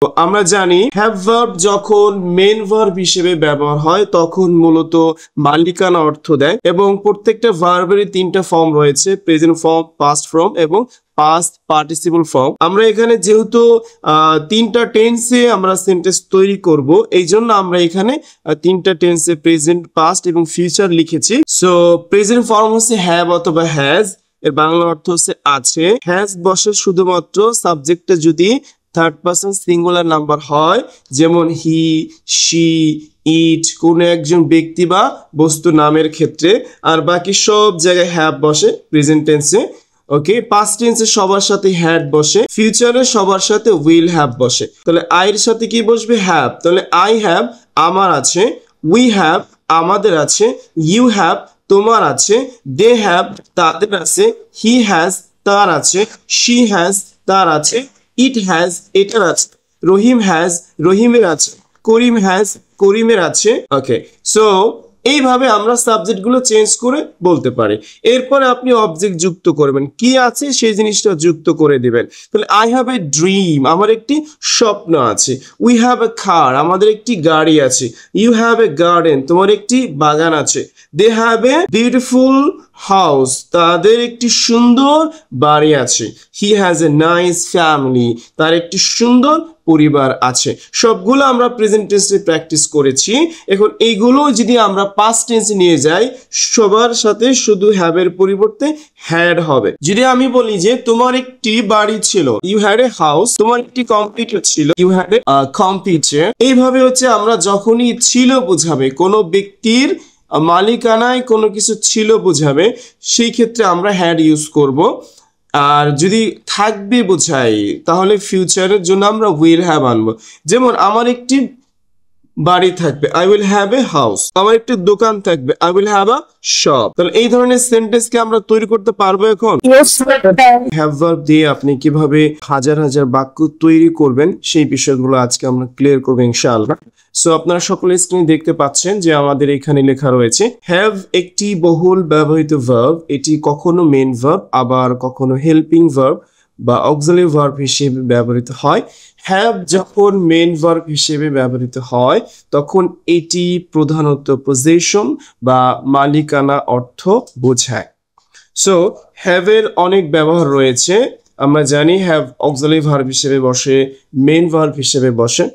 আমরা জানি have verb যখন মেন ভার্ব হিসেবে ব্যবহার হয় তখন মূলত মালিকানা অর্থ দেয় এবং প্রত্যেকটা ভার্বেরই তিনটা ফর্ম রয়েছে, প্রেজেন্ট ফর্ম, পাস্ট ফর্ম এবং পাস্ট পার্টিসিপল ফর্ম। আমরা এখানে যেহেতু তিনটা টেন্সে আমরা সেন্টেন্স তৈরি করব, এই জন্য আমরা এখানে তিনটা টেন্সে প্রেজেন্ট, পাস্ট এবং ফিউচার লিখেছি। সো প্রেজেন্ট ফর্ম হচ্ছে হ্যাভ অথবা হ্যাজ, এর বাংলা অর্থ হচ্ছে আছে। হ্যাজ বসে শুধুমাত্র সাবজেক্টে যদি থার্ড পারসন সিঙ্গুলার নাম্বার হয়, যেমন হি, শি, ইট, কোন একজন ব্যক্তি বা বস্তু নামের ক্ষেত্রে, আর বাকি সব জায়গায় হ্যাভ বসে প্রেজেন্ট টেন্সে। ওকে, পাস্ট টেন্সে সবার সাথে হ্যাড বসে, ফিউচারে সবার সাথে উইল হ্যাভ বসে। তাহলে আই এর সাথে কি বসবে? হ্যাভ। তাহলে আই হ্যাভ আমার আছে, উই হ্যাভ আমাদের আছে, ইউ হ্যাভ তোমার আছে, দে হ্যাভ তাদের আছে, হি হ্যাজ তার আছে, শি হ্যাজ তার আছে, ইট হ্যাজ এটার আছে, রহিম হ্যাজ রহিমের আছে, করিম হ্যাজ করিমের আছে। ওকে, সো এইভাবে আমরা সাবজেক্ট গুলো চেঞ্জ করে বলতে পারি। এরপরে আপনি অবজেক্ট যুক্ত করবেন, কি আছে সেই জিনিসটা যুক্ত করে দিবেন। তাহলে আই হ্যাভ এ ড্রিম, আমার একটি স্বপ্ন আছে। উই হ্যাভ এ কার, আমাদের একটি গাড়ি আছে। ইউ হ্যাভ এ গার্ডেন, তোমার একটি বাগান আছে। They have a beautiful house, তাদের একটি সুন্দর বাড়ি আছে। He has a nice family, তার একটি সুন্দর পরিবার আছে। সবগুলো আমরা প্রেজেন্ট টেন্সে প্র্যাকটিস করেছি। এখন এইগুলো যদি আমরা পাস্ট টেন্সে নিয়ে যাই, সবার সাথে শুধু হ্যাভ এর পরিবর্তে হ্যাড হবে। যদি আমি বলি যে তোমার একটি বাড়ি ছিল, ইউ হ্যাড এ হাউস, তোমার একটি কম্পিউটার ছিল, ইউ হ্যাড এ কম্পিউটার। এইভাবে হচ্ছে আমরা যখনই ছিল বোঝাবে, কোনো ব্যক্তির মালিকানায় কোনো কিছু ছিল বোঝাবে, সেই ক্ষেত্রে আমরা হ্যাড ইউজ করব। আর যদি থাকবে বোঝাই তাহলে ফিউচারের জন্য আমরা উইল হ্যাভ আনবো। যেমন আমার একটি বাড়ি থাকবে, I will have a house. আমার একটি দোকান থাকবে, I will have a shop. তাহলে এই ধরনের সেন্টেন্স কি আমরা তৈরি করতে পারবো এখন? হ্যাভ ভার্ব দিয়ে আপনি কিভাবে হাজার হাজার বাক্য তৈরি করবেন সেই বিষয়গুলো আজকে আমরা ক্লিয়ার করবো ইনশাআল্লাহ। সো আপনারা সকলে স্ক্রিনে দেখতে পাচ্ছেন যে আমাদের এখানে লেখা রয়েছে হ্যাভ একটি বহুল ব্যবহৃত ভার্ব। এটি কখনো মেন ভার্ব, আবার কখনো হেল্পিং ভার্ব বা অক্সিলারি ভার্ব হিসেবে ব্যবহৃত হয়। হ্যাভ যখন মেন ভার্ব হিসেবে ব্যবহৃত হয় তখন এটি প্রধানত পজিশন বা মালিকানা অর্থ বোঝায়। সো হ্যাভ এর অনেক ব্যবহার রয়েছে। আমরা জানি হ্যাভ অক্সিলারি ভার্ব হিসেবে বসে, মেন ভার্ব হিসেবে বসে।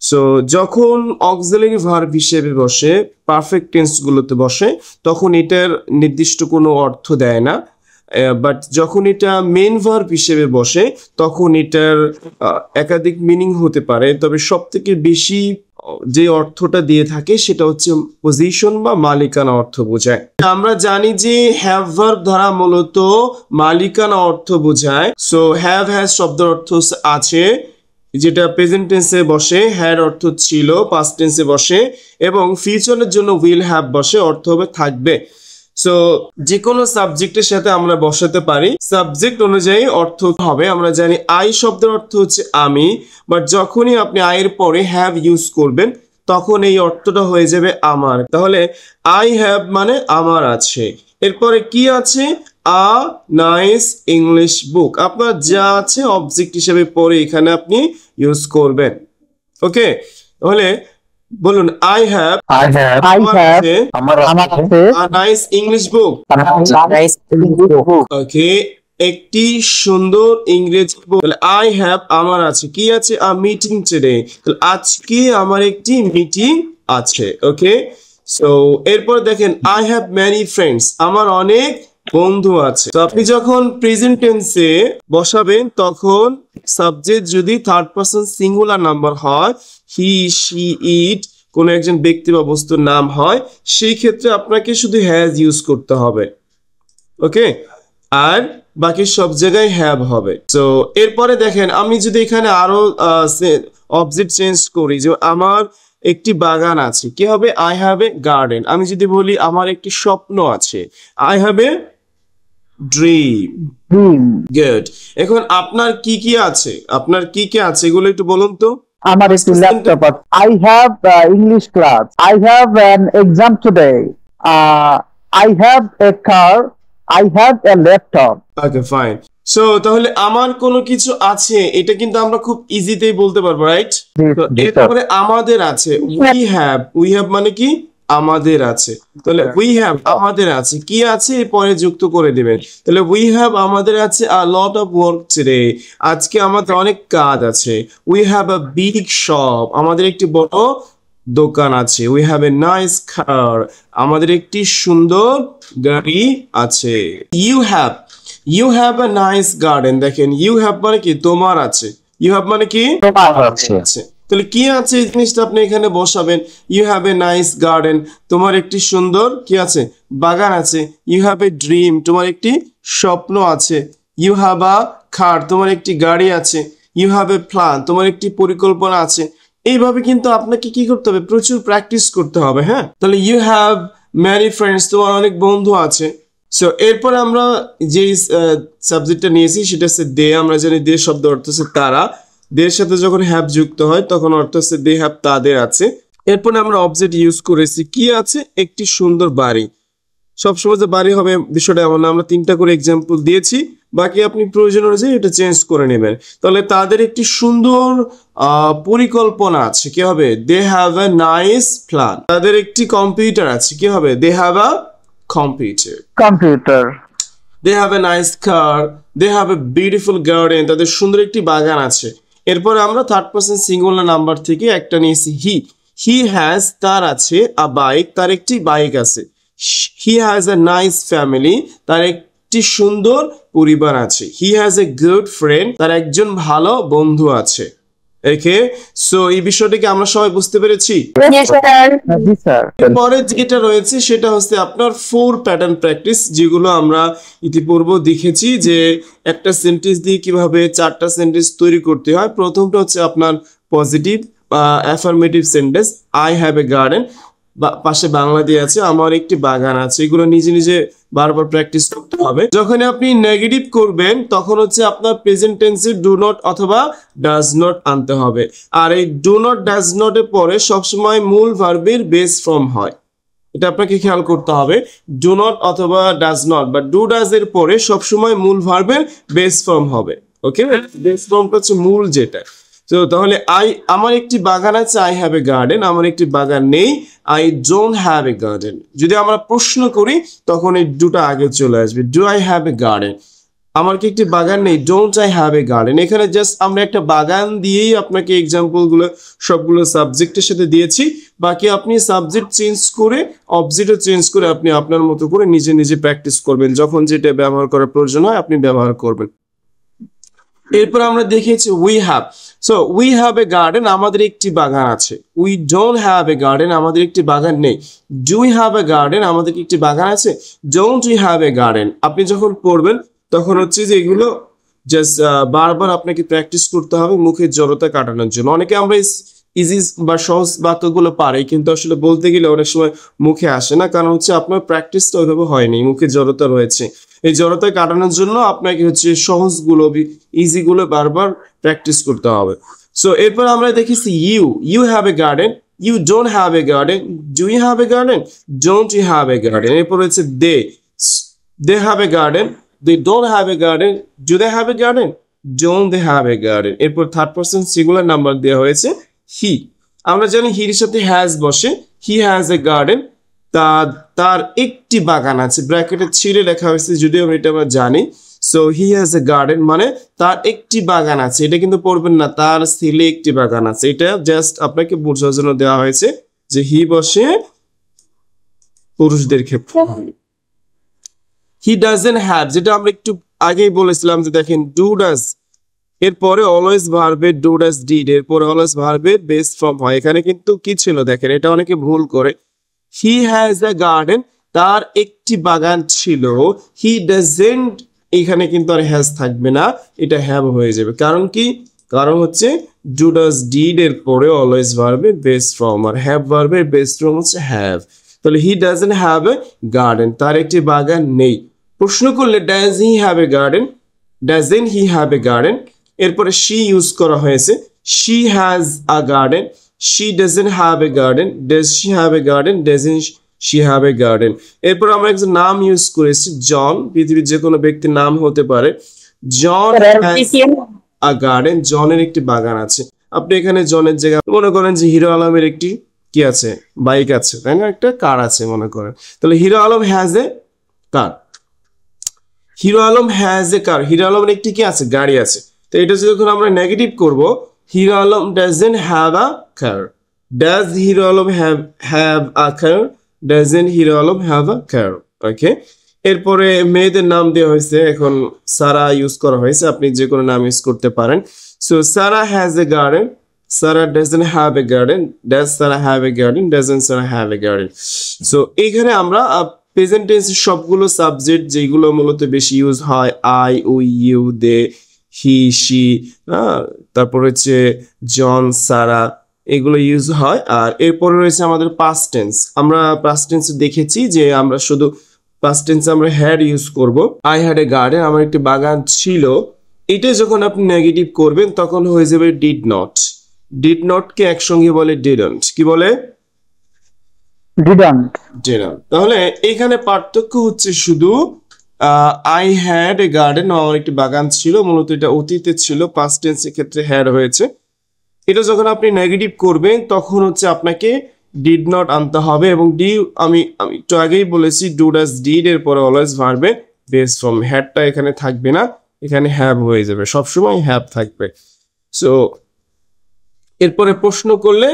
সো যখন অক্সিলারি ভার্ব হিসেবে বসে, পারফেক্ট টেন্স গুলোতে বসে, তখন এটার নির্দিষ্ট কোনো অর্থ দেয় না। বাট যখন এটা মেন ভার্ব হিসেবে বসে তখন এটার একাধিক মিনিং হতে পারে, তবে সব থেকে বেশি যে অর্থটা দিয়ে থাকে সেটা হচ্ছে পজিশন বা মালিকানা অর্থ বোঝায়। আমরা জানি যে হ্যাভ ভার্ব দ্বারা মূলত মালিকানা অর্থ বোঝায়। সো হ্যাভ হ্যাজ শব্দের অর্থ আছে, যেটা প্রেজেন্ট টেন্সে বসে, হ্যাড অর্থ ছিল পাস্ট টেন্সে বসে, এবং ফিউচারের জন্য উইল হ্যাভ বসে, অর্থ হবে থাকবে। সো যে কোনো সাবজেক্টের সাথে আমরা বসাতে পারি, সাবজেক্ট অনুযায়ী অর্থ হবে। আমরা জানি আই শব্দের অর্থ হচ্ছে আমি, বাট যখনই আপনি আইয়ের পরে হ্যাভ ইউজ করবেন তখন এই অর্থটা হয়ে যাবে আমার। তাহলে আই হ্যাভ মানে আমার আছে। এরপরে কি আছে? আ নাইস ইংলিশ বুক। আপনার যা আছে অবজেক্ট হিসেবে পরে এখানে আপনি ইউজ করবেন। ওকে, তাহলে বলুন I have nice English book. Okay, একটি সুন্দর ইংরেজি বুক। আই হ্যাভ আমার আছে, কি আছে? আ মিটিং টুডে। আজকে আমার একটি মিটিং আছে। ওকে, সো এরপর দেখেন আই হ্যাভ মেনি ফ্রেন্ডস, আমার অনেক বন্ধু আছে। তো আপনি যখন প্রেজেন্ট টেন্সে বসাবেন তখন সাবজেক্ট যদি থার্ড পারসন সিঙ্গুলার নাম্বার হয়, হি, শি, ইট, কোন একজন ব্যক্তি বা বস্তুর নাম হয়, সেই ক্ষেত্রে আপনাকে শুধু হ্যাজ ইউজ করতে হবে। ওকে, আর বাকি সব জায়গায় হ্যাভ হবে। তো এরপরে দেখেন আমি যদি এখানে আরো অবজেক্ট চেঞ্জ করি, যে আমার একটি বাগান আছে, কি হবে? I have a garden. আমি যদি বলি আমার একটি স্বপ্ন আছে, I have a dream. Good. এখন আপনার কি কি আছে, আপনার কি কি আছে এগুলো একটু বলুন তো। আমার একটি ল্যাপটপ আছে। I have English class. I have an exam today. I have a car. I have a laptop. Okay, fine. So তাহলে আমার কোনো কিছু আছে, এটা কিন্তু আমরা খুব ইজিতেই বলতে পারবো, রাইট? তো জি স্যার। এরপরে আমাদের আছে, উই হ্যাভ মানে কি আমাদের আছে। তাহলে উই হ্যাভ আমাদের আছে, কি আছে পরে যুক্ত করে দিবেন। তাহলে উই হ্যাভ আমাদের আছে a lot of work today, আজকে আমাদের অনেক কাজ আছে। We have a big shop, আমাদের একটি বড় দোকান আছে। We have a nice car, আমাদের একটি সুন্দর গাড়ি আছে। You have a nice garden, দেখেন ইউ হ্যাভ মানে কি তোমার আছে, ইউ হ্যাভ মানে কি তোমার আছে। আছে। তাহলে কি আছে এই জিনিসটা আপনি এখানে বসাবেন। You have a nice garden, তোমার একটি সুন্দর কি আছে বাগান আছে। ইউ হ্যাভ এ ড্রিম, তোমার একটি স্বপ্ন আছে। ইউ হ্যাভ আ কার, তোমার একটি গাড়ি আছে। ইউ হ্যাভ এ প্ল্যান, তোমার একটি পরিকল্পনা আছে। এইভাবে কিন্তু আপনাকে কি করতে হবে, প্রচুর প্র্যাকটিস করতে হবে। হ্যাঁ, তাহলে ইউ হ্যাভ ম্যানি ফ্রেন্ডস, তোমার অনেক বন্ধু আছে। সো এরপর আমরা যে সাবজেক্টটা নিয়েছি সেটা হচ্ছে দে। আমরা জানি দে শব্দ অর্থ হচ্ছে তারা, দের সাথে যখন হ্যাভ যুক্ত হয় তখন অর্থ হচ্ছে দে হ্যাভ তাদের আছে। এরপরে আমরা অবজেক্ট ইউজ করেছি, কি আছে একটি সুন্দর বাড়ি। সবসময় যে বাড়ি হবে বিষয়টা এমন না, আমরা 3টা করে এক্সাম্পল দিয়েছি, বাকি আপনি প্রয়োজন অনুযায়ী এটা চেঞ্জ করে নেবেন। তাহলে তাদের একটি সুন্দর পরিকল্পনা আছে, কি হবে they have a nice plan. তাদের একটি কম্পিউটার আছে, কি হবে they have a computer. Computer. They have a nice car, they have a beautiful garden, তাদের সুন্দর একটি বাগান আছে। এরপরে আমরা থার্ড পারসন সিঙ্গুলার নাম্বার থেকে একটা নিয়েছি হি হ্যাজ, তার আছে আ বাইক, তার একটি বাইক আছে। He has a nice family, তার একটি সুন্দর পরিবার আছে। He has a good friend, তার একজন ভালো বন্ধু আছে। ওকে, সো এই বিষয়টাকে আমরা সবাই বুঝতে পেরেছি। জি স্যার। পরে যেটা রয়েছে সেটা হচ্ছে আপনার 4 প্যাটার্ন প্র্যাকটিস, যেগুলো আমরা ইতিপূর্বে দেখেছি যে একটা সেন্টেন্স দিয়ে কিভাবে 4টা সেন্টেন্স তৈরি করতে হয়। প্রথমটা হচ্ছে আপনার পজিটিভ বা affirmative sentence, I have a garden, পাশে বাংলা দিয়ে আছে আমার একটি বাগান আছে। এগুলো নিজে নিজে বারবার প্র্যাকটিস করতে হবে। যখন আপনি নেগেটিভ করবেন তখন হচ্ছে আপনার প্রেজেন্ট টেন্সে ডু নট অথবা ডাজ নট আনতে হবে। আর এই ডু নট ডাজ নট এর পরে সবসময় মূল ভার্বের বেস ফর্ম হয়, এটা আপনাকে খেয়াল করতে হবে। ডু নট অথবা ডাজ নট বা ডু ডাজ এর পরে সবসময় মূল ভার্বের বেস ফর্ম হবে। ওকে, বেস ফর্মটা হচ্ছে মূল যেটা। তো তাহলে আমার একটি বাগান আছে, আই হ্যাভ এ গার্ডেন, আমার একটি বাগান নেই, I don't have a garden. যদি আমরা প্রশ্ন করি তখন এই ডুটা আগে চলে আসবে, do I have a garden, আমার কি একটি বাগান নেই, don't I have a garden. এখানে জাস্ট আমরা একটা বাগান দিয়েই আপনাকে এক্সাম্পল গুলো সবগুলো সাবজেক্টের সাথে দিয়েছি। বাকি আপনি সাবজেক্ট চেঞ্জ করে অবজেক্টও চেঞ্জ করে আপনি আপনার মতো করে নিজে নিজে প্র্যাকটিস করবেন, যখন যেটা ব্যবহার করার প্রয়োজন হয় আপনি ব্যবহার করবেন। এরপর আমরা দেখেছি we have. So we have a garden, আমাদের একটি বাগান আছে। We don't have a garden, আমাদের একটি বাগান নেই। Do we have a garden, আমাদের কি একটি বাগান আছে। Don't we have a garden. আপনি যখন পড়বেন তখন হচ্ছে যে এগুলো জাস্ট বারবার আপনাকে প্র্যাকটিস করতে হবে মুখের জড়তা কাটানোর জন্য। অনেকে আমরা ইজি বা সহজ বাক্যগুলো পারি, কিন্তু আসলে বলতে গেলে অনেক সময় মুখে আসে না, কারণ হচ্ছে আপনার প্র্যাকটিসটা ওইভাবে হয়নি, মুখে জড়তা রয়েছে। এই জড়তা কাটানোর জন্য আপনাকে হচ্ছে সহজগুলো ইজিগুলো বারবার প্র্যাকটিস করতে হবে। সো এরপর আমরা দেখেছি you have a garden, you don't have a garden, do you have a garden, don't you have a garden. এরপর হচ্ছে they have a garden, they don't have a garden, do they have a garden, don't they have a garden। এরপর third person singular number দেওয়া হয়েছে হি। আমরা জানি হির সাথে has বসে, হি has a garden, তার একটি বাগান আছে, ব্র্যাকেটে ছিঁড়ে লেখা হয়েছে যদিও এটা আমরা জানি। So he has a garden মানে তার একটি বাগান আছে, এটা কিন্তু পড়বেন না তার ছেলে একটি বাগান আছে, এটা জাস্ট আপনাকে বোঝার জন্য দেওয়া হয়েছে যে হি বসে পুরুষদের ক্ষেত্রে। হি ডাজন্ট হ্যাভ, যেটা আমরা একটু আগেই বলেছিলাম যে দেখেন ডু ডাজ এরপরে অলওয়েজ ভার্বের ডু ডাজ ডিড এরপরে অলওয়েজ ভার্বের বেস ফর্ম হয়। এখানে কিন্তু কি ছিল দেখেন, এটা অনেকে ভুল করে। হি হ্যাজ এ গার্ডেন, তার একটি বাগান ছিল। হি ডাজন্ট, এখানে কিন্তু আর হ্যাজ থাকবে না, এটা হ্যাভ হয়ে যাবে। কারণ কি, কারণ হচ্ছে ডু ডাজ ডিড এর পরে অলওয়েজ ভার্বের বেস ফর্ম, আর হ্যাভ ভার্বের বেস ফর্ম হচ্ছে হ্যাভ। তাহলে he doesn't have a garden, তার একটি বাগান নেই। প্রশ্ন করলে does he have a garden, doesn't he have a garden. এরপরে শি ইউজ করা হয়েছে, she has a garden, she doesn't have a garden, does she have a garden, doesn't she have a garden. এরপর আমরা একজন নাম use করেছি জন, পৃথিবীর যে কোনো ব্যক্তির নাম হতে পারে। জন আ গার্ডেন, জনের একটি বাগান আছে। আপনি এখানে জনের জায়গা মনে করেন যে হিরো আলমের একটি কি আছে, বাইক আছে, তাই না, একটা কার আছে মনে করেন, তাহলে hero Alam has a car, hero Alam has a car, hero আলমের একটি কি আছে, গাড়ি আছে। তো এটা যখন আমরা নেগেটিভ করব, Hero Alam doesn't have a car, does Hero Alam have a car, doesn't Hero Alam have a car. Okay, এরপরে মেয়েদের নাম দেওয়া হয়েছে, এখন সারা ইউজ করা হয়েছে, আপনি যে কোনো নাম ইউজ করতে পারেন। So Sara has a garden, Sara doesn't have a garden, does Sara have a garden, doesn't Sara have a garden. So এইখানে আমরা প্রেজেন্ট টেন্সের সবগুলো সাবজেক্ট যেগুলো মূলত বেশি ইউজ হয়, I, we, you, they, he, she, তারপর হচ্ছে জন, সারা, এগুলো ইউজ হয়। আর এরপরে রয়েছে আমাদের পাস্ট টেন্স। আমরা পাস্ট টেন্স দেখেছি যে আমরা শুধু পাস্ট টেন্স আমরা হ্যাড ইউজ করব। আই হ্যাড এ গার্ডেন, আমার একটি বাগান ছিল। এটা যখন আপনি নেগেটিভ করবেন তখন হয়ে যাবে ডিড নট। ডিড নট কে একসঙ্গে বলে ডিডন্ট। কি বলে? ডিডন্ট। ডিডন্ট। তাহলে এখানে পার্থক্য হচ্ছে শুধু আই হ্যাড এ গার্ডেন, আমার একটি বাগান ছিল, মূলত এটা অতীতে ছিল, পাস্ট টেন্সের ক্ষেত্রে হ্যাড হয়েছে। এটা যখন আপনি নেগেটিভ করবেন তখন হচ্ছে আপনাকে ডিড নট আনতে হবে, এবং আমি একটু আগেই বলেছি ডু ডাজ ডিড এর পরে অলওয়েজ ভার্বে বেস ফর্ম, হ্যাডটা এখানে থাকবে না, এখানে হ্যাভ হয়ে যাবে, সবসময় হ্যাভ থাকবে। সো এরপরে প্রশ্ন করলে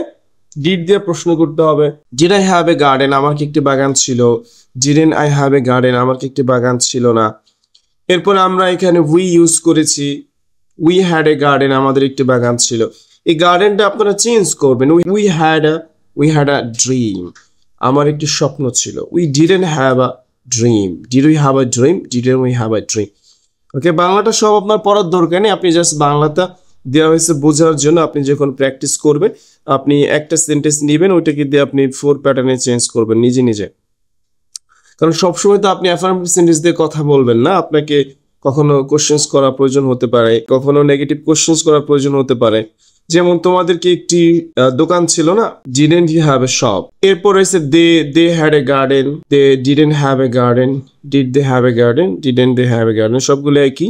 ডিড দিয়ে প্রশ্ন করতে হবে। Did I have a garden, আমার কি একটি বাগান ছিল? Didn't I have a garden, আমার কি একটি বাগান ছিল না? এরপর আমরা এখানে উই ইউজ করেছি, উই হ্যাড এ গার্ডেন, আমাদের একটি বাগান ছিল। এই গার্ডেনটা আপনারা চেঞ্জ করবেন, উই হ্যাড আ ড্রিম, আমার একটি স্বপ্ন ছিল। We didn't have a dream, did we have a dream, didn't we have a dream. Okay, বাংলাটা সব আপনার পড়ার দরকার নেই, আপনি জাস্ট বাংলাটা দেওয়া হয়েছে বোঝার জন্য। আপনি যখন প্র্যাকটিস করবেন আপনি একটা সেন্টেন্স নেবেন, ওইটাকে দিয়ে আপনি 4 প্যাটার্নে চেঞ্জ করবেন নিজে নিজে। কারণ সবসময় তো আপনি অ্যাফার্মেটিভ সেন্টেন্স দিয়ে কথা বলবেন না, আপনাকে কখনো কোশ্চেন্স করার প্রয়োজন হতে পারে, কখনো নেগেটিভ কোশ্চেন্স করার প্রয়োজন হতে পারে। যেমন তোমাদেরকে একটি দোকান ছিল না, didn't you have a shop. এরপর এসে they had a garden, they didn't have a garden, did they have a garden, didn't they have a garden, সবগুলো একই।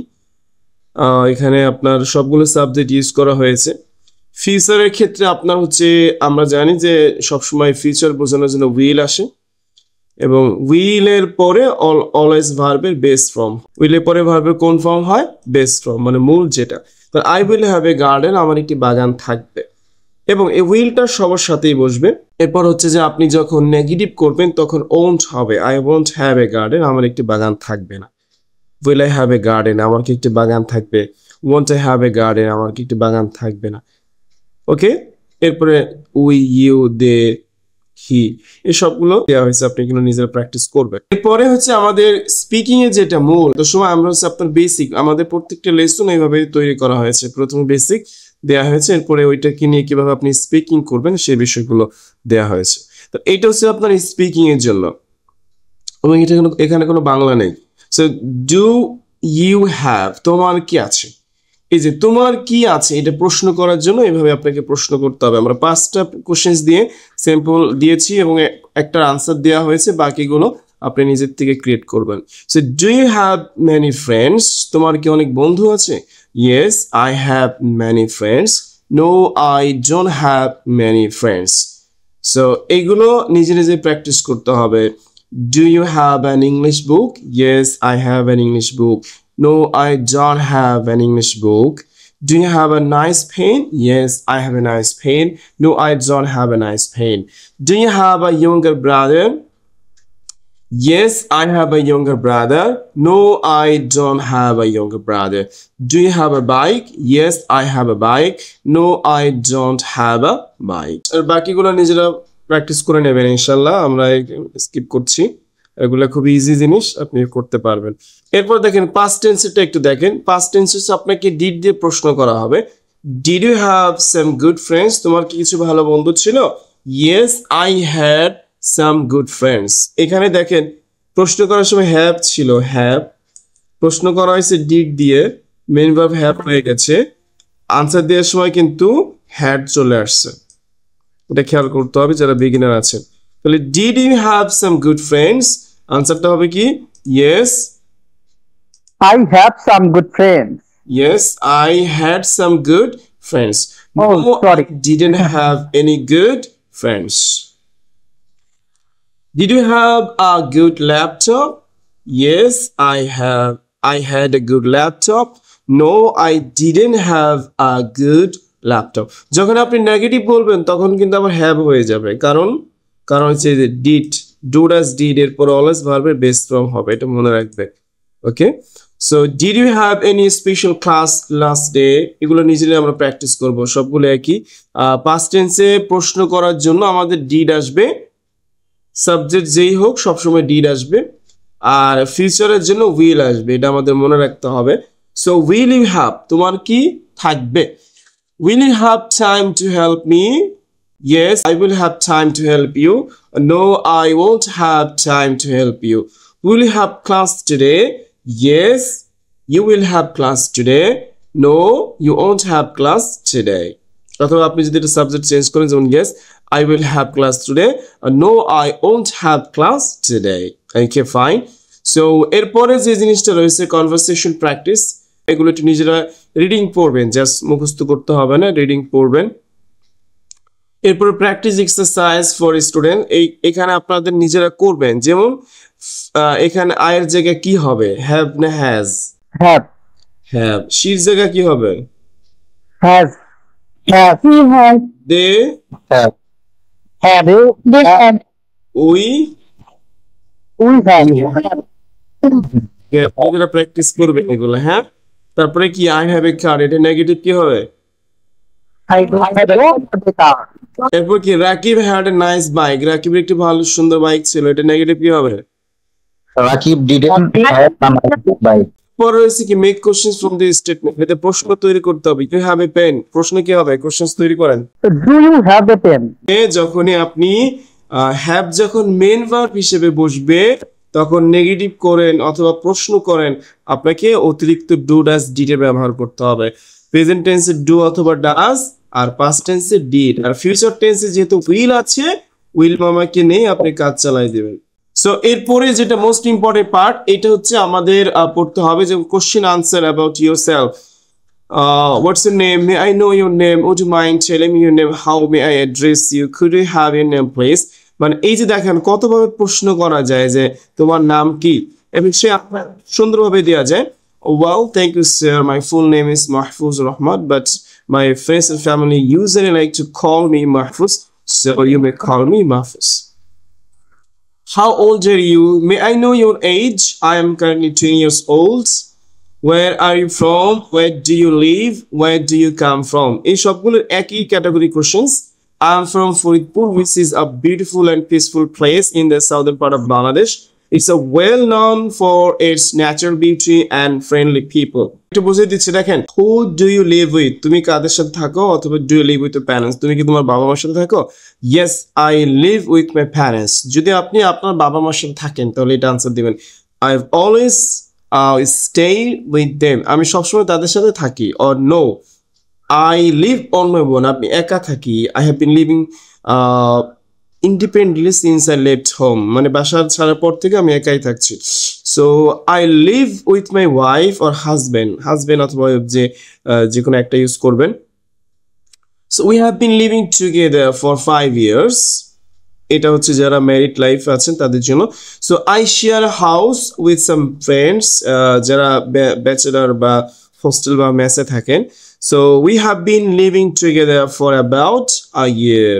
এখানে আপনার সবগুলো সাবজেক্ট ইউজ করা হয়েছে। ফিউচারের ক্ষেত্রে আপনার হচ্ছে আমরা জানি যে সবসময় ফিউচার বোঝানোর জন্য উইল আসে, এবং উইলের পরে অলওয়েজ ভার্বের বেস ফর্ম, উইলের পরে ভার্বের কোন ফর্ম হয়? বেস ফর্ম, মানে মূল যেটা। তো I will have a garden, আমার একটি বাগান থাকবে, এবং এই উইলটা সবার সাথেই বসবে। এরপর হচ্ছে যে আপনি যখন নেগেটিভ করবেন তখন ওন্ট হবে, I won't have a garden, আমার একটি বাগান থাকবে না। Will I have a garden, আমার কি একটি বাগান থাকবে। Won't I have a garden, আমার কি একটি বাগান থাকবে না। ওকে, এরপরে উই, ইউ, দে, হি, এই সবগুলো দেওয়া হয়েছে, আপনি এগুলো নিজেরা প্র্যাকটিস করবেন। এরপরে হচ্ছে আমাদের স্পিকিং এর যেটা মূল, তো সময় আমরা হচ্ছে আপনার বেসিক, আমাদের প্রত্যেকটা লেসন এইভাবে তৈরি করা হয়েছে। প্রথমে বেসিক দেওয়া হয়েছে, এরপরে ওইটাকে নিয়ে কিভাবে আপনি স্পিকিং করবেন সেই বিষয়গুলো দেওয়া হয়েছে। তো এইটা হচ্ছে আপনার স্পিকিং এর জন্য, এবং এটা এখানে কোনো বাংলা নেই। সো ডু ইউ হ্যাভ, তোমার কি আছে, এই যে তোমার কি আছে এটা প্রশ্ন করার জন্য এভাবে আপনাকে প্রশ্ন করতে হবে। আমরা 5টা কোশ্চেন্স দিয়ে স্যাম্পল দিয়েছি এবং একটা আনসার দেওয়া হয়েছে, বাকিগুলো আপনি নিজের থেকে ক্রিয়েট করবেন। So do you have many friends, তোমার কি অনেক বন্ধু আছে? Yes I have many friends, no I don't have many friends. So এইগুলো নিজে নিজে প্র্যাকটিস করতে হবে। Do you have an English book? Yes I have an English book, no I don't have an English book. Do you have a nice pen? Yes I have a nice pen, no I don't have a nice pen. Do you have a younger brother? Yes I have a younger brother, no I don't have a younger brother. Do you have a bike? Yes I have a bike, no I don't have a bike. আর বাকিগুলো নিজেরা practice করে নেবেন ইনশাআল্লাহ, আমরা skip করছি, এগুলো খুব easy জিনিস, আপনি করতে পারবেন। এরপর দেখেন পাস্ট টেন্সটা একটু দেখেন। পাস্ট টেন্স আপনাকে ডিড দিয়ে প্রশ্ন করা হবে। Did you have some good friends, তোমার কি কিছু ভালো বন্ধু ছিল? Yes I had some good friends. এখানে দেখেন প্রশ্ন করার সময় হ্যাভ ছিল, হ্যাভ, প্রশ্ন করা হয়েছে ডিড দিয়ে, মেইন ভার্ব হ্যাভ হয়ে গেছে, আনসার দেওয়ার সময় কিন্তু হ্যাড চলে আসছে, এটা খেয়াল করতে হবে যারা বিগিনার আছেন। তাহলে did you have some good friends, আনসারটা হবে কি? Yes I have some good friends. Yes, I had some good friends. Oh, No, I sorry. didn't have any good friends. Did you have a good laptop? Yes, I have. I had a good laptop. No, I didn't have a good laptop. যখন আপনি negative বলবেন তখন কিন্তু আবার have হয়ে যাবে, কারণ কারণ হচ্ছে যে ডিড, ডু ডাজ ডিড এর পর অলওয়েজ ভার্বের বেস ফর্ম হবে, এটা মনে রাখবে। Okay, so did you have any special class last day, এগুলো নিজেরাই আমরা প্র্যাকটিস করব, সবগুলো একই। পাস্ট টেন্সে প্রশ্ন করার জন্য আমাদের ডিড আসবে, সাবজেক্ট যেই হোক সবসময় ডিড আসবে, আর ফিউচারের জন্য উইল আসবে, এটা আমাদের মনে রাখতে হবে। সো উইল ইউ হ্যাভ, তোমার কি থাকবে? Will you have time to help me? Yes, I will have time to help you. No, I won't have time to help you. Will you have class today? Yes, you will have class today. No, you won't have class today. অথবা আপনি যদি এটা subject change করেন, যেমন yes I will have class today. No, I won't have class today. Okay, fine. So এরপরে যে জিনিসটা রয়েছে কনভারসেশন প্র্যাকটিস, এগুলো একটু নিজেরা রিডিং পড়বেন, জাস্ট মুখস্থ করতে হবে না, রিডিং পড়বেন। এরপরে প্র্যাকটিস এক্সারসাইজ ফর স্টুডেন্ট, এখানে আপনাদের নিজেরা করবেন। যেমন এখানে আয়ের জায়গায় কি হবে, হ্যাভ না হ্যাজ? Have. হ্যাভ। শির জায়গায় কি হবে? Has. Have. We have. They, Have. Have. They have. We, We have. আপনারা প্র্যাকটিস করবেন এগুলো, হ্যাঁ। তারপরে কি আই হ্যাভ এ কার, এটা নেগেটিভ কি হবে? I have a car. এরপর কি Rakib had a nice bike, রাকিবের একটি ভালো সুন্দর বাইক ছিল, এটা নেগেটিভ কি হবে? Rakib didn't have a nice bike. পরে রয়েছে কি make question from the statement, এতে প্রশ্ন তৈরি করতে হবে। ইউ হ্যাভ এ পেন, প্রশ্ন কি হবে? কোশ্চেন তৈরি করেন। Do you have a pen? যখনই আপনি হ্যাভ যখন মেন ভার্ব হিসেবে বসবে তখন নেগেটিভ করেন অথবা প্রশ্ন করেন, আপনাকে অতিরিক্ত ডু ডাজ ডিড এর ব্যবহার করতে হবে। প্রেজেন্ট টেন্সে ডু অথবা ডাজ, আর পাস্ট টেন্সে ডিড, আর ফিউচার টেন্সে যেহেতু উইল আছে, উইল মামাকে নেই আপনি কাজ চালাই দেবেন। সো এরপরে যেটা মোস্ট ইম্পর্টেন্ট পার্ট, এটা হচ্ছে আমাদের পড়তে হবে যে question answer about your self. What's your name? May I know your name? Would you mind telling me your name? How may I address you? Could you have your name, please? মানে এই যে দেখেন কতভাবে প্রশ্ন করা যায় যে তোমার নাম কি, এবং সে সুন্দরভাবে দেওয়া যায়। Well, thank you, sir. My full name is Mahfuz Rahmat, but my friends and family usually like to call me Mahfuz, so you may call me Mahfuz. How old are you? May I know your age? I am currently 20 years old. Where are you from? Where do you live? Where do you come from? এই সবগুলোর একই category questions. I am from Faridpur, which is a beautiful and peaceful place in the southern part of Bangladesh. It's a well known for its natural beauty and friendly people. একটু বুঝিয়ে দিচ্ছি, দেখেন, who do you live with? তুমি কাদের সাথে থাকো, অথবা do you live with your parents? তুমি কি তোমার বাবা মার সাথে থাকো? Yes, I live with my parents. যদি আপনি আপনার বাবা মার সাথে থাকেন তাহলে এটা আনসার দিবেন, I've always stay with them. আমি সবসময় তাদের সাথে থাকি। or no, I live on my own. আপনি একা থাকি, I have been living independently since I left home. মানে বাসা ছাড়ার পর থেকে আমি একাই থাকছি। So I live with my wife or husband. Husband অথবা যে কোনো একটা ইউজ করবেন। So we have been living together for 5 years. এটা হচ্ছে যারা ম্যারিড লাইফ আছেন তাদের জন্য। So I share house with some friends, যারা ব্যাচেলার বা হোস্টেল বা মেসে থাকেন। So we have been living together for about a year,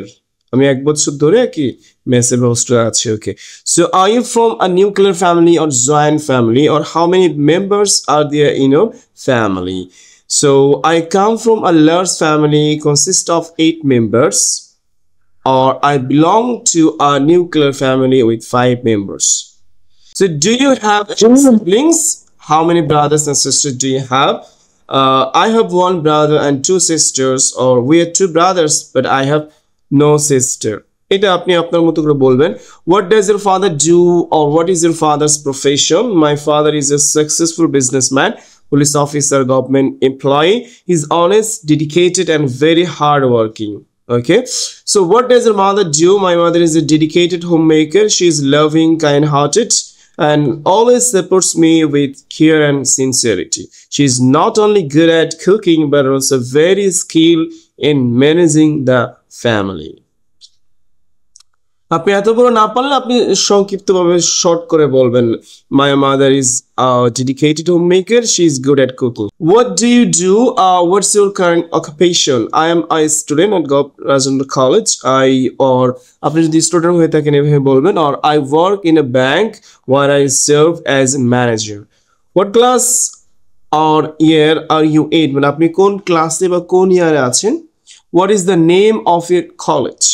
আমি 1 বছর ধরে কি মেসে বা হোস্টেলে আছি। Okay, so are you from a nuclear family or joint family, or how many members are there in your family? So I come from a large family consist of 8 members. Or I belong to a nuclear family with 5 members. So do you have siblings? How many brothers and sisters do you have? I have 1 brother and 2 sisters, or we are 2 brothers but I have no sister. এটা আপনি আপনার মতো করে বলবেন। What does your father do, or what is your father's profession? My father is a successful businessman, police officer, government employee. He's honest, dedicated and very hardworking. Okay, so what does your mother do? My mother is a dedicated homemaker. She is loving, kind-hearted and always supports me with care and sincerity. She is not only good at cooking but also very skilled in managing the family. আপনি এত বড় না পারলে আপনি সংক্ষিপ্তভাবে short করে বলবেন, my mother is a dedicated homemaker, she is good at cooking. What do you do? What's your current occupation? I am a student at Rajendra College. Or আপনি যদি স্টুডেন্ট হয়ে থাকেন এভাবে বলবেন, or I work in a bank where I serve as a manager. What class or year are you in? মানে আপনি কোন ক্লাসে বা কোন ইয়ারে আছেন? What is the name of your college?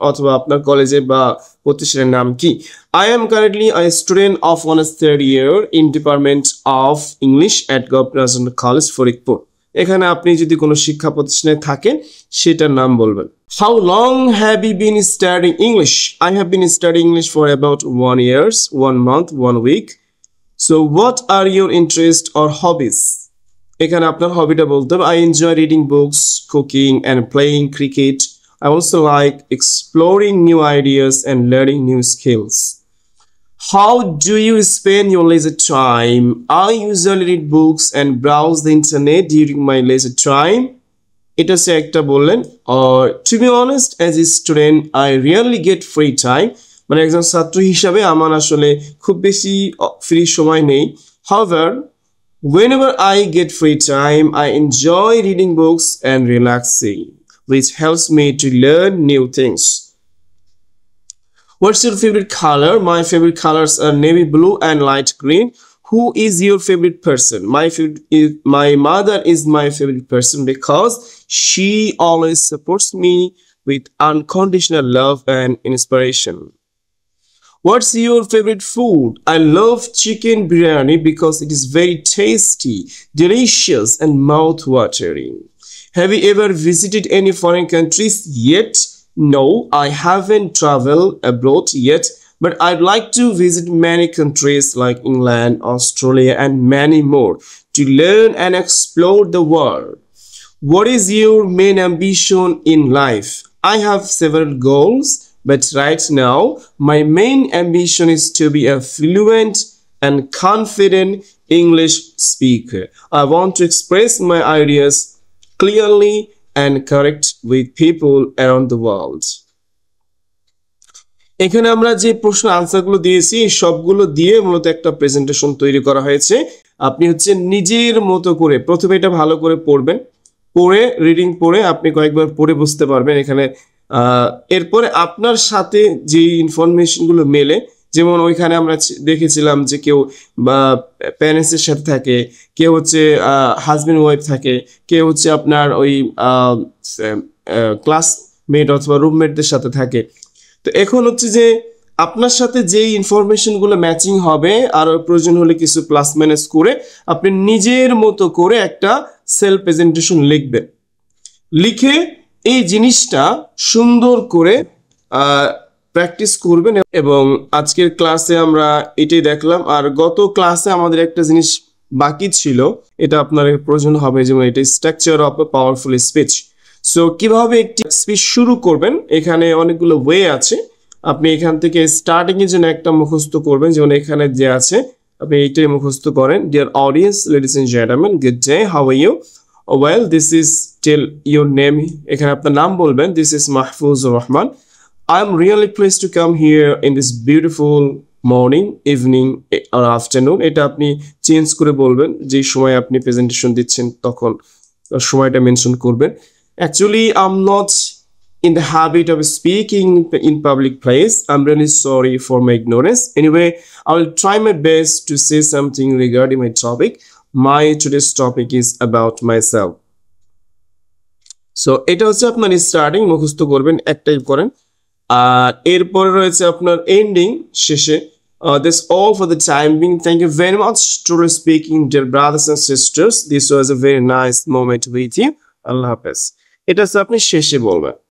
অথবা আপনার কলেজে বা প্রতিষ্ঠানের নাম কি? I am currently a student of honors third year in Department of English at Rajendra College, Forikpur. এখানে আপনি যদি কোনো শিক্ষা প্রতিষ্ঠানে থাকেন সেটার নাম বলবেন। How long have you been studying English? I have been studying English for about 1 year, 1 month, 1 week. So what are your interests or hobbies? এখানে আপনার হবিটা বলতে হবে। I enjoy reading books, cooking and playing cricket. I also like exploring new ideas and learning new skills. How do you spend your leisure time? I usually read books and browse the internet during my leisure time. এটা সে একটা বললেন। Or to be honest, as a student, I rarely get free time. মানে একজন ছাত্র হিসাবে আমার আসলে খুব বেশি ফ্রি সময় নেই। However, whenever I get free time, I enjoy reading books and relaxing, which helps me to learn new things. What's your favorite color? My favorite colors are navy blue and light green. Who is your favorite person? My mother is my favorite person because she always supports me with unconditional love and inspiration. What's your favorite food? I love chicken biryani because it is very tasty, delicious and mouth-watering. Have you ever visited any foreign countries yet? No, I haven't traveled abroad yet, but I'd like to visit many countries like England, Australia and many more to learn and explore the world. What is your main ambition in life? I have several goals, but right now my main ambition is to be a fluent and confident English speaker. I want to express my ideas clearly and correct with people around the world. এখানে আমরা যে প্রশ্ন আনসারগুলো দিয়েছি সবগুলো দিয়ে মূলত একটা presentation তৈরি করা হয়েছে। আপনি হচ্ছে নিজের মতো করে প্রথমে এটা ভালো করে পড়বেন, পড়ে রিডিং পড়ে আপনি কয়েকবার পড়ে বুঝতে পারবেন এখানে। এরপরে আপনার সাথে যে ইনফরমেশনগুলো মেলে, যেমন ওইখানে আমরা দেখেছিলাম যে কেউ বা প্যারেন্টসের সাথে থাকে, কেউ হচ্ছে হাজব্যান্ড ওয়াইফ থাকে, কেউ হচ্ছে আপনার ওই ক্লাসমেট অথবা রুমমেটদের সাথে থাকে। তো এখন হচ্ছে যে আপনার সাথে যেই ইনফরমেশনগুলো ম্যাচিং হবে আর প্রয়োজন হলে কিছু প্লাস মাইনাস করে আপনি নিজের মতো করে একটা সেলফ প্রেজেন্টেশন লিখবেন। লিখে এই জিনিসটা সুন্দর করে প্র্যাকটিস করবেন। এবং আজকের ক্লাসে আমরা এটাই দেখলাম। আর গত ক্লাসে আমাদের একটা জিনিস বাকি ছিল, এটা আপনার প্রয়োজন হবে, যেমন এটা structure of a powerful speech. So কিভাবে একটি স্পিচ শুরু করবেন, এখানে অনেকগুলো ওয়ে আছে। আপনি এখান থেকে স্টার্টিং এর জন্য একটা মুখস্থ করবেন, যেমন এখানে যে আছে আপনি এইটাই মুখস্থ করেন। Dear audience, ladies and gentleman, good day, how are you? Well, this is tell your name. এখানে আপনার নাম বলবেন। This is Mahfuzur Rahman. I am really pleased to come here in this beautiful morning, evening or afternoon. এটা আপনি change করে বলবেন, যে সময় আপনি প্রেজেন্টেশন দিচ্ছেন তখন সময়টা মেনশন করবেন। Actually, I'm not in the habit of speaking in public place. I'm really sorry for my ignorance. Anyway, I will try my best to say something regarding my topic. My today's topic is about myself. So এটা হচ্ছে আপনার starting, মুখস্থ করবেন, একটাই করেন। আর এরপরে রয়েছে আপনার এন্ডিং, শেষে। That's all for the time being. Thank you very much to speaking, dear brothers and sisters. This was a very nice moment with you. Allah Hafiz. এটা হচ্ছে আপনি শেষে বলবেন।